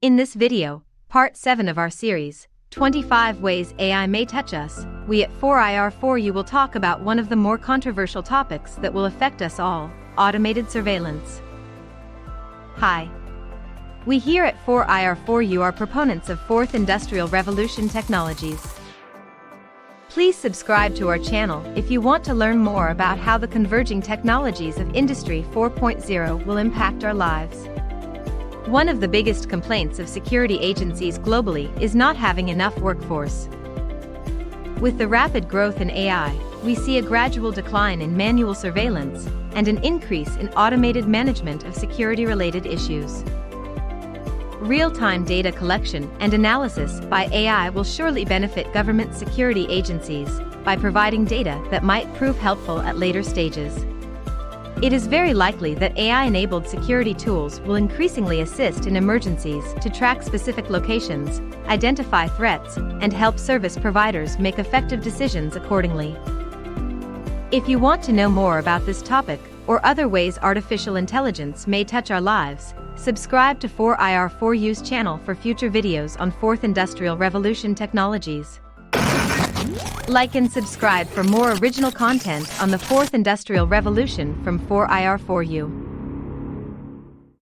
In this video, part 7 of our series, 25 Ways AI May Touch Us, we at 4IR4U will talk about one of the more controversial topics that will affect us all, automated surveillance. Hi. We here at 4IR4U are proponents of Fourth Industrial Revolution technologies. Please subscribe to our channel if you want to learn more about how the converging technologies of Industry 4.0 will impact our lives. One of the biggest complaints of security agencies globally is not having enough workforce. With the rapid growth in AI, we see a gradual decline in manual surveillance and an increase in automated management of security-related issues. Real-time data collection and analysis by AI will surely benefit government security agencies by providing data that might prove helpful at later stages. It is very likely that AI-enabled security tools will increasingly assist in emergencies to track specific locations, identify threats, and help service providers make effective decisions accordingly. If you want to know more about this topic or other ways artificial intelligence may touch our lives, subscribe to 4IR4U's channel for future videos on Fourth Industrial Revolution technologies. Like and subscribe for more original content on the Fourth Industrial Revolution from 4IR4U.